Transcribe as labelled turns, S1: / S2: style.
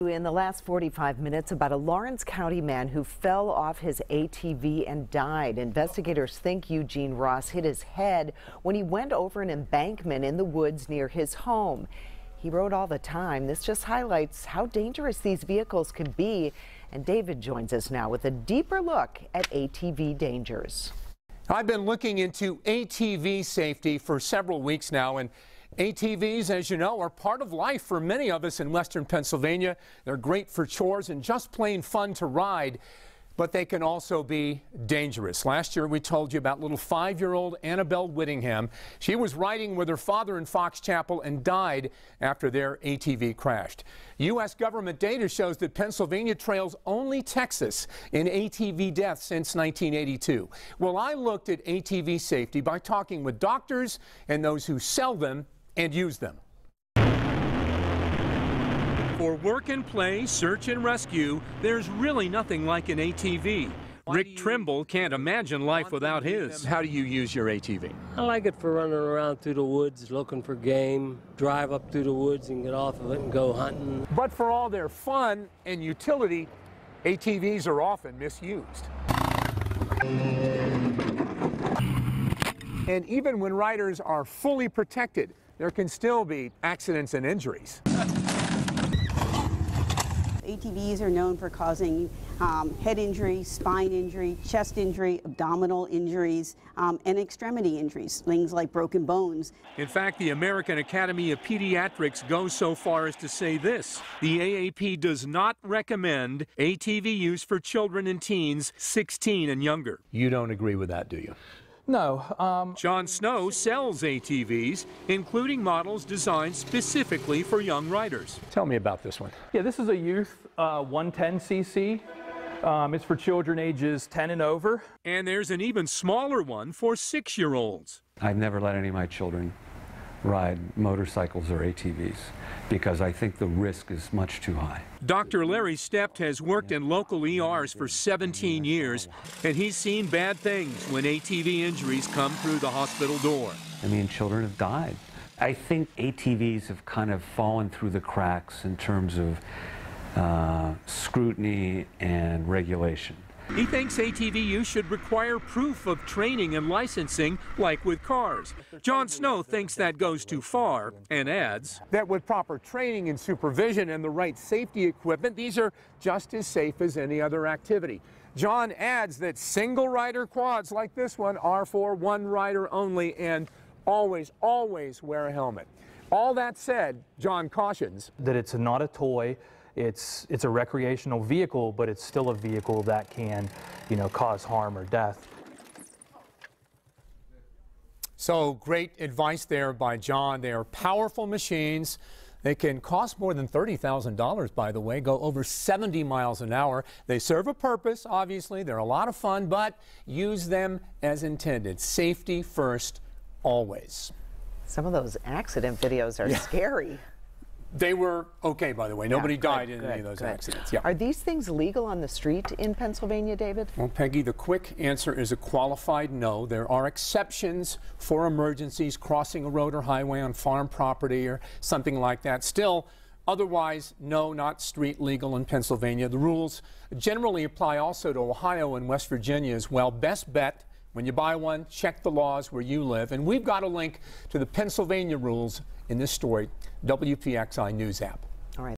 S1: In the last 45 minutes, about a Lawrence County man who fell off his ATV and died. Investigators think Eugene Ross hit his head when he went over an embankment in the woods near his home. He rode all the time. This just highlights how dangerous these vehicles can be. And David joins us now with a deeper look at ATV dangers.
S2: I've been looking into ATV safety for several weeks now, and ATVs, as you know, are part of life for many of us in western Pennsylvania. They're great for chores and just plain fun to ride, but they can also be dangerous. Last year we told you about little 5-year-old Annabelle Whittingham. She was riding with her father in Fox Chapel and died after their ATV crashed. U.S. government data shows that Pennsylvania trails only Texas in ATV deaths since 1982. Well, I looked at ATV safety by talking with doctors and those who sell them and use them. For work and play, search and rescue, there's really nothing like an ATV. Rick Trimble can't imagine life without his. How do you use your ATV?
S3: I like it for running around through the woods, looking for game, drive up through the woods and get off of it and go hunting.
S2: But for all their fun and utility, ATVs are often misused. And even when riders are fully protected, there can still be accidents and injuries.
S4: ATVs are known for causing head injury, spine injury, chest injury, abdominal injuries, and extremity injuries, things like broken bones.
S2: In fact, the American Academy of Pediatrics goes so far as to say this: the AAP does not recommend ATV use for children and teens 16 and younger. You don't agree with that, do you?
S5: No.
S2: John Snow sells ATVs, including models designed specifically for young riders. Tell me about this one.
S5: Yeah, this is a youth 110cc. It's for children ages 10 and over.
S2: And there's an even smaller one for 6-year-olds.
S6: I've never let any of my children ride motorcycles or ATVs because I think the risk is much too high.
S2: Dr. Larry Stept has worked in local ERs for 17 years, and he's seen bad things when ATV injuries come through the hospital door.
S6: I mean, children have died. I think ATVs have kind of fallen through the cracks in terms of scrutiny and regulation.
S2: He thinks ATV use should require proof of training and licensing, like with cars. John Snow thinks that goes too far and adds that with proper training and supervision and the right safety equipment, these are just as safe as any other activity. John adds that single rider quads like this one are for one rider only, and always wear a helmet. All that said, John cautions
S5: that it's not a toy. It's a recreational vehicle, but it's still a vehicle that can, cause harm or death.
S2: So great advice there by John. They are powerful machines. They can cost more than $30,000, by the way, go over 70 miles an hour. They serve a purpose, obviously. They're a lot of fun, but use them as intended. Safety first, always.
S1: Some of those accident videos are scary.
S2: They were okay, by the way. Nobody died in any of those accidents. Yeah.
S1: Are these things legal on the street in Pennsylvania, David?
S2: Well, Peggy, the quick answer is a qualified no. There are exceptions for emergencies, crossing a road or highway on farm property or something like that. Still, otherwise, no, not street legal in Pennsylvania. The rules generally apply also to Ohio and West Virginia as well. Best bet, when you buy one, check the laws where you live. And we've got a link to the Pennsylvania rules in this story, WPXI News app.